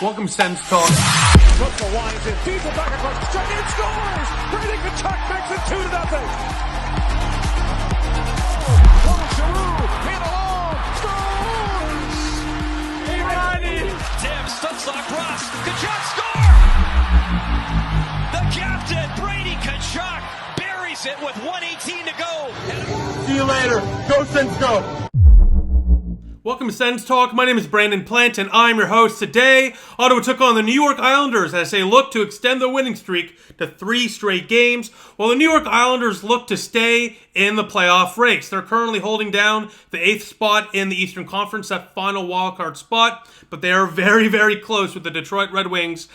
Welcome, Sens Talk. Stützle winds in, feeds it back across the strike and scores! Brady Tkachuk makes it 2-0. Hit alone, scores! Tim Stützle across, Tkachuk score! The captain, Brady Tkachuk, buries it with 1:18 to go. See you later. Go, Sens, go. Welcome to Sens Talk. My name is Brandon Plant, and I'm your host. Today, Ottawa took on the New York Islanders as they look to extend their winning streak to 3 straight games, while the New York Islanders look to stay in the playoff race. They're currently holding down the 8th spot in the Eastern Conference, that final wildcard spot, but they are very, very close with the Detroit Red Wings.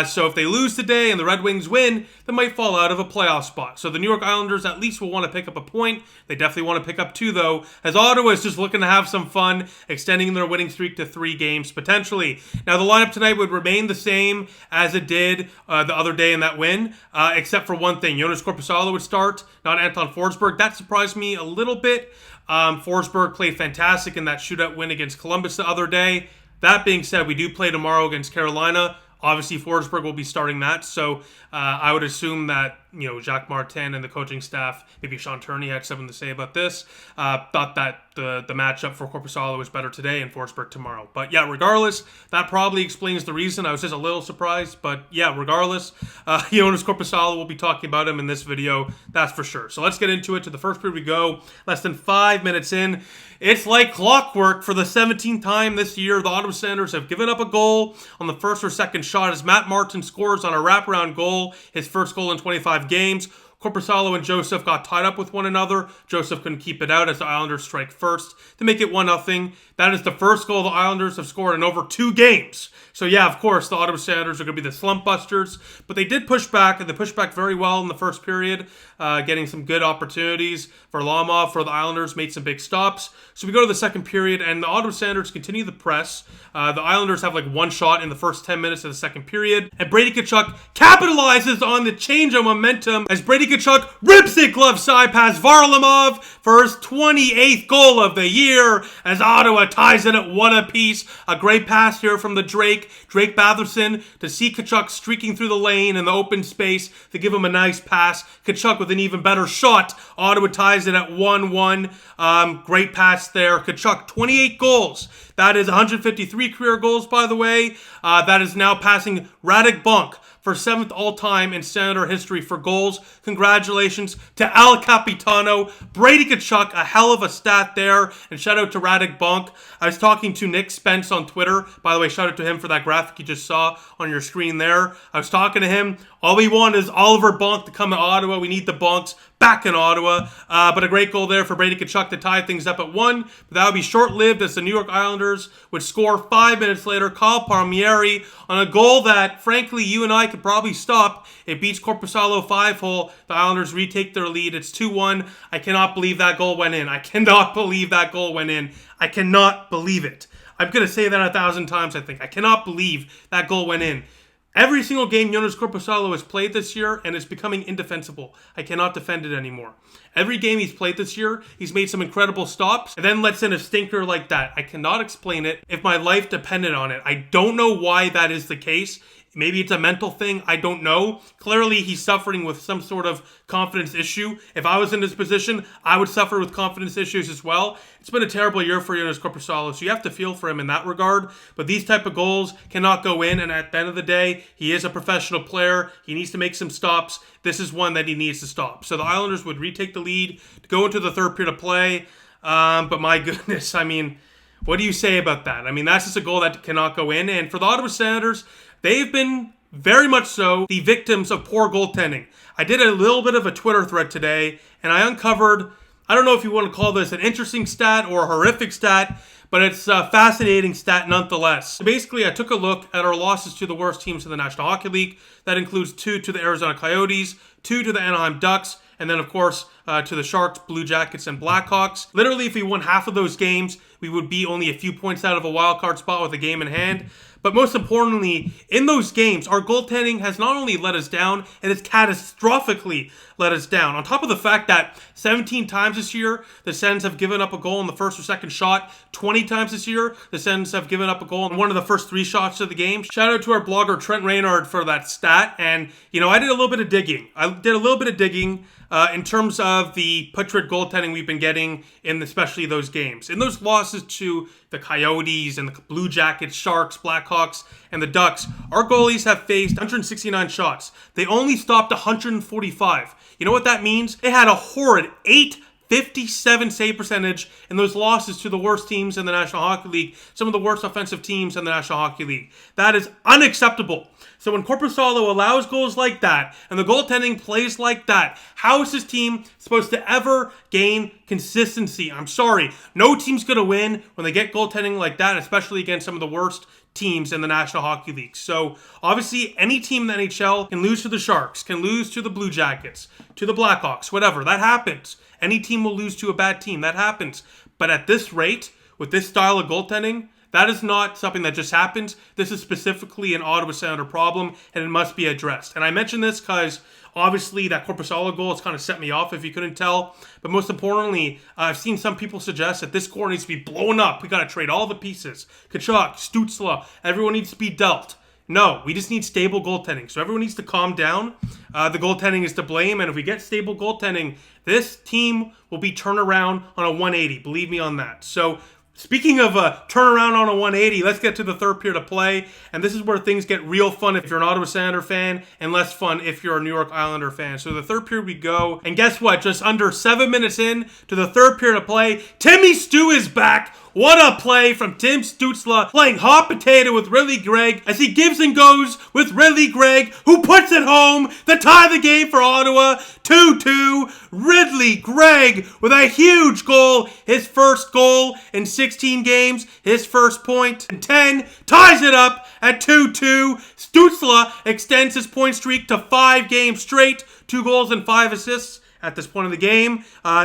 So if they lose today and the Red Wings win, they might fall out of a playoff spot. So the New York Islanders at least will want to pick up a point. They definitely want to pick up 2, though, as Ottawa is just looking to have some fun, extending their winning streak to 3 games potentially. Now, the lineup tonight would remain the same as it did the other day in that win, except for one thing. Joonas Korpisalo would start, not Anton Forsberg. That surprised me a little bit. Forsberg played fantastic in that shootout win against Columbus the other day. That being said, we do play tomorrow against Carolina. Obviously, Forsberg will be starting that, so I would assume that, Jacques Martin and the coaching staff, maybe Sean Turney had something to say about this, thought that the matchup for Korpisalo was better today and Forsberg tomorrow. But yeah, regardless, that probably explains the reason. I was just a little surprised, but yeah, regardless, Joonas Korpisalo, will be talking about him in this video, that's for sure. So let's get into it. To the first period we go, less than 5 minutes in. It's like clockwork. For the 17th time this year, the Ottawa Senators have given up a goal on the first or second shot as Matt Martin scores on a wraparound goal, his first goal in 25 games. Korpisalo and Joseph got tied up with one another. Joseph couldn't keep it out as the Islanders strike first to make it 1-0. That is the first goal the Islanders have scored in over 2 games. So yeah, of course, the Ottawa Senators are going to be the slump busters, but they did push back, and they pushed back very well in the first period, getting some good opportunities. Varlamov for the Islanders made some big stops. So we go to the second period, and the Ottawa Senators continue the press. The Islanders have like 1 shot in the first 10 minutes of the second period, and Brady Tkachuk capitalizes on the change of momentum as Brady Tkachuk rips it glove side past Varlamov for his 28th goal of the year as Ottawa ties it at 1 apiece. A great pass here from the Drake Batherson to see Tkachuk streaking through the lane in the open space to give him a nice pass. Tkachuk with an even better shot. Ottawa ties it at 1-1. Great pass there. Tkachuk, 28 goals. That is 153 career goals, by the way. That is now passing Radek Bonk for 7th all-time in Senator history for goals. Congratulations to El Capitano. Brady Tkachuk, a hell of a stat there. And shout out to Radek Bonk. I was talking to Nick Spence on Twitter. By the way, shout out to him for that graphic you just saw on your screen there. I was talking to him. All we want is Oliver Bonk to come to Ottawa. We need the Bonks back in Ottawa. But a great goal there for Brady Tkachuk to tie things up at 1. But that would be short-lived as the New York Islanders would score 5 minutes later. Kyle Palmieri on a goal that, frankly, you and I could probably stop. It beats Korpisalo 5-hole. The Islanders retake their lead. It's 2-1. I cannot believe that goal went in. I cannot believe that goal went in. I cannot believe it. I'm going to say that 1,000 times, I think. I cannot believe that goal went in. Every single game Joonas Korpisalo has played this year, and it's becoming indefensible. I cannot defend it anymore. Every game he's played this year, he's made some incredible stops, and then lets in a stinker like that. I cannot explain it if my life depended on it. I don't know why that is the case. Maybe it's a mental thing. I don't know. Clearly, he's suffering with some sort of confidence issue. If I was in his position, I would suffer with confidence issues as well. It's been a terrible year for Joonas Korpisalo, so you have to feel for him in that regard. But these type of goals cannot go in, and at the end of the day, he is a professional player. He needs to make some stops. This is one that he needs to stop. So the Islanders would retake the lead to go into the third period of play. But my goodness, I mean, what do you say about that? I mean, that's just a goal that cannot go in. And for the Ottawa Senators, they've been very much so the victims of poor goaltending. I did a little bit of a Twitter thread today, and I uncovered, I don't know if you want to call this an interesting stat or a horrific stat, but it's a fascinating stat nonetheless. So basically, I took a look at our losses to the worst teams in the National Hockey League. That includes 2 to the Arizona Coyotes, 2 to the Anaheim Ducks, and then, of course, to the Sharks, Blue Jackets, and Blackhawks. Literally, if we won half of those games, we would be only a few points out of a wild card spot with a game in hand. But most importantly, in those games, our goaltending has not only let us down, it has catastrophically let us down. On top of the fact that 17 times this year, the Sens have given up a goal in the first or second shot. 20 times this year, the Sens have given up a goal in one of the first 3 shots of the game. Shout out to our blogger, Trent Reynard, for that stat. And, I did a little bit of digging. In terms of the putrid goaltending we've been getting in especially those games. In those losses to the Coyotes and the Blue Jackets, Sharks, Blackhawks, and the Ducks, our goalies have faced 169 shots. They only stopped 145. You know what that means? They had a horrid 857 save percentage in those losses to the worst teams in the National Hockey League, some of the worst offensive teams in the National Hockey League. That is unacceptable. So when Korpisalo allows goals like that, and the goaltending plays like that, how is this team supposed to ever gain consistency? I'm sorry. No team's going to win when they get goaltending like that, especially against some of the worst teams in the National Hockey League. So obviously any team in the NHL can lose to the Sharks, can lose to the Blue Jackets, to the Blackhawks, whatever. That happens. Any team will lose to a bad team. That happens. But at this rate, with this style of goaltending, that is not something that just happens. This is specifically an Ottawa Senator problem, and it must be addressed. And I mention this because obviously that Korpisalo goal has kind of set me off, if you couldn't tell. But most importantly, I've seen some people suggest that this core needs to be blown up. We got to trade all the pieces. Tkachuk, Stützle, everyone needs to be dealt. No, we just need stable goaltending. So everyone needs to calm down. The goaltending is to blame, and if we get stable goaltending, this team will be turned around on a 180. Believe me on that. So speaking of a turnaround on a 180, let's get to the third period of play. And this is where things get real fun if you're an Ottawa Senator fan, and less fun if you're a New York Islander fan. So the third period we go, and guess what? Just under 7 minutes in to the third period of play, Timmy Stu is back. What a play from Tim Stützle, playing hot potato with Ridley Gregg as he gives and goes with Ridley Gregg, who puts it home to tie the game for Ottawa. 2-2. Ridley Gregg with a huge goal, his first goal in 16 games, his first point in 10, ties it up at 2-2. Stützle extends his point streak to 5 games straight, 2 goals and 5 assists at this point of the game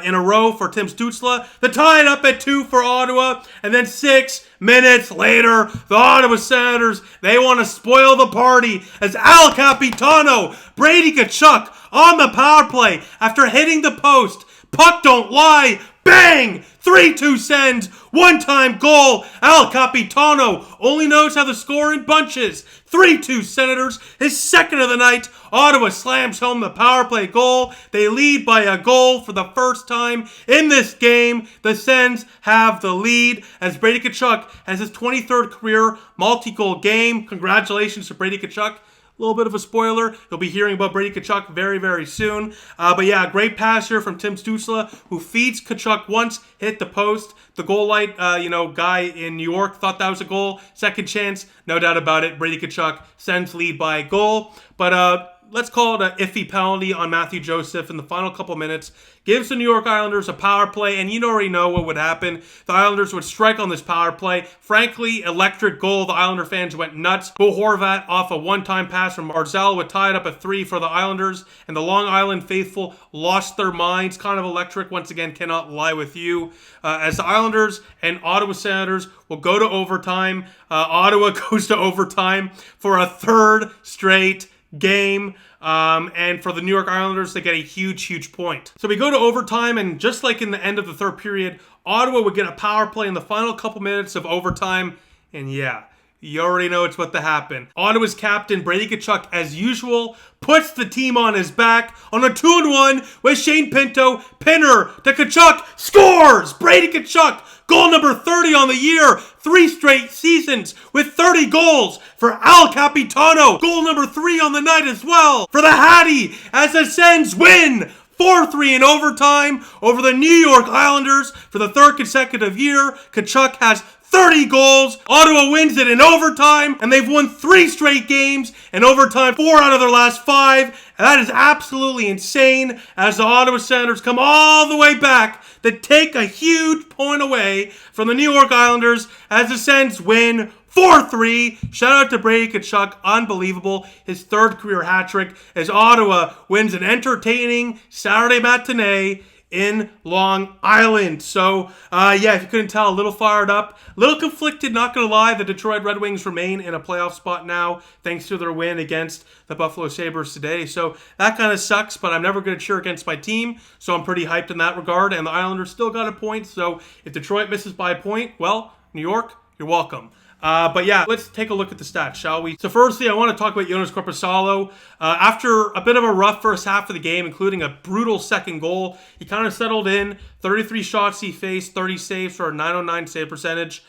in a row for Tim Stützle. The tie it up at 2 for Ottawa. And then 6 minutes later, the Ottawa Senators, they want to spoil the party as Al Capitano, Brady Tkachuk on the power play after hitting the post. Puck don't lie. Bang! 3-2 Sens. One-time goal. Al Capitano only knows how to score in bunches. 3-2 Senators. His second of the night. Ottawa slams home the power play goal. They lead by a goal for the first time in this game. The Sens have the lead as Brady Tkachuk has his 23rd career multi-goal game. Congratulations to Brady Tkachuk. A little bit of a spoiler. You'll be hearing about Brady Tkachuk very, very soon. But yeah, great pass here from Tim Stützle, who feeds Tkachuk once, hit the post. The goal light, guy in New York thought that was a goal. Second chance, no doubt about it. Brady Tkachuk sends lead by a goal. But let's call it an iffy penalty on Matthew Joseph in the final couple minutes. Gives the New York Islanders a power play, and you already know what would happen. The Islanders would strike on this power play. Frankly, electric goal. The Islander fans went nuts. Bo Horvat off a one-time pass from Barzal would tie it up at 3 for the Islanders, and the Long Island faithful lost their minds. Kind of electric. Once again, cannot lie with you. As the Islanders and Ottawa Senators will go to overtime. Ottawa goes to overtime for a third straight game. And for the New York Islanders, they get a huge, huge point. So we go to overtime, and just like in the end of the third period, Ottawa would get a power play in the final couple minutes of overtime. And yeah, you already know it's what to happen. Ottawa's captain, Brady Tkachuk, as usual, puts the team on his back on a 2-1 with Shane Pinto. Pinner to Tkachuk, scores! Brady Tkachuk, goal number 30 on the year. 3 straight seasons with 30 goals for Al Capitano. Goal number 3 on the night as well for the Hattie as the Sens win 4-3 in overtime over the New York Islanders for the third consecutive year. Tkachuk has 30 goals. Ottawa wins it in overtime, and they've won 3 straight games in overtime, 4 out of their last 5. And that is absolutely insane as the Ottawa Senators come all the way back to take a huge point away from the New York Islanders as the Sens win 4-3. Shout out to Brady Tkachuk. Unbelievable. His 3rd career hat trick as Ottawa wins an entertaining Saturday matinee in Long Island. So, yeah, if you couldn't tell, a little fired up, a little conflicted, not going to lie. The Detroit Red Wings remain in a playoff spot now thanks to their win against the Buffalo Sabres today. So that kind of sucks, but I'm never going to cheer against my team, so I'm pretty hyped in that regard. And the Islanders still got a point, so if Detroit misses by a point, well, New York, you're welcome. But yeah, let's take a look at the stats, shall we? So firstly, I want to talk about Joonas Korpisalo. After a bit of a rough first half of the game, including a brutal second goal, he kind of settled in. 33 shots he faced, 30 saves for a .909 save percentage.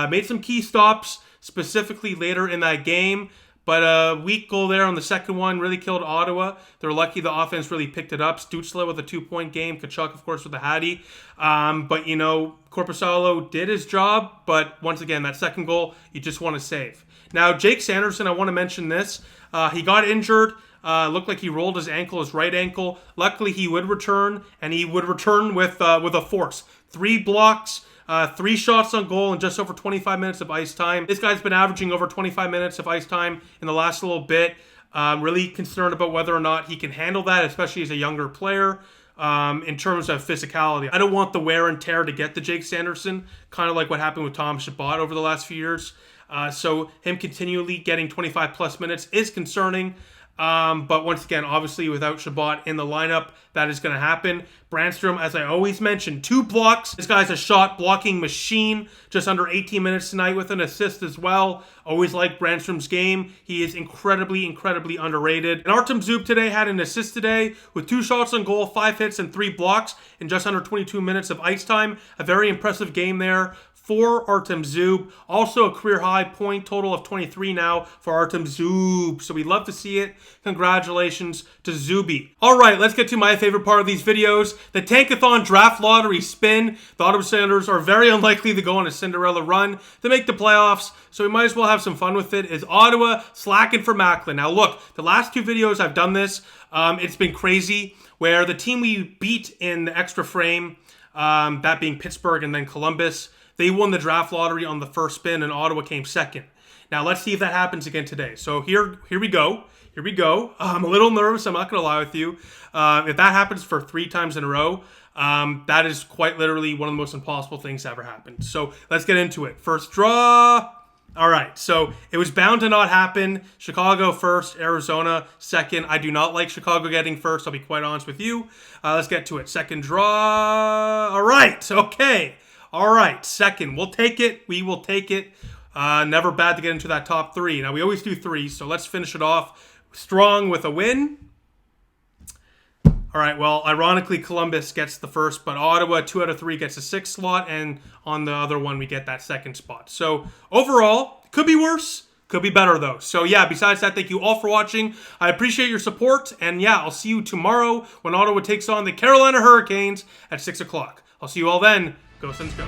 Made some key stops, specifically later in that game. But a weak goal there on the second one really killed Ottawa. They're lucky the offense really picked it up. Stützle with a 2-point game. Tkachuk, of course, with a hattie. But, you know, Korpisalo did his job. But once again, that second goal, you just want to save. Now, Jake Sanderson, I want to mention this. He got injured. Looked like he rolled his ankle, his right ankle. Luckily, he would return. And he would return with a force. 3 blocks. 3 shots on goal in just over 25 minutes of ice time. This guy's been averaging over 25 minutes of ice time in the last little bit. Really concerned about whether or not he can handle that, especially as a younger player, in terms of physicality. I don't want the wear and tear to get to Jake Sanderson, kind of like what happened with Tom Chabot over the last few years. So him continually getting 25 plus minutes is concerning. But once again, obviously without Chabot in the lineup, that is going to happen. Brandstrom, as I always mention, 2 blocks. This guy's a shot blocking machine. Just under 18 minutes tonight with an assist as well. Always like Brandstrom's game. He is incredibly, incredibly underrated. And Artem Zub today had an assist today with 2 shots on goal, 5 hits, and 3 blocks in just under 22 minutes of ice time. A very impressive game there for Artem Zub. Also a career high point total of 23 now for Artem Zub. So we love to see it. Congratulations to Zuby. All right, let's get to my favorite part of these videos. The Tankathon Draft Lottery spin. The Ottawa Senators are very unlikely to go on a Cinderella run to make the playoffs, so we might as well have some fun with it. Is Ottawa slacking for Macklin? Now look, the last 2 videos I've done this, it's been crazy, where the team we beat in the extra frame, that being Pittsburgh and then Columbus, they won the draft lottery on the first spin, and Ottawa came second. Now, let's see if that happens again today. So here we go. Here we go. I'm a little nervous. I'm not going to lie with you. If that happens for 3 times in a row, that is quite literally one of the most impossible things to ever happen. So let's get into it. First draw. All right, so it was bound to not happen. Chicago first, Arizona second. I do not like Chicago getting first. I'll be quite honest with you. Let's get to it. Second draw. All right, okay. All right, second. We'll take it. We will take it. Never bad to get into that top 3. Now, we always do 3, so let's finish it off strong with a win. All right, well, ironically, Columbus gets the first, but Ottawa, 2 out of 3, gets a 6th slot, and on the other one, we get that 2nd spot. So, overall, could be worse, could be better, though. So, yeah, besides that, thank you all for watching. I appreciate your support, and yeah, I'll see you tomorrow when Ottawa takes on the Carolina Hurricanes at 6 o'clock. I'll see you all then. Go Sens, go.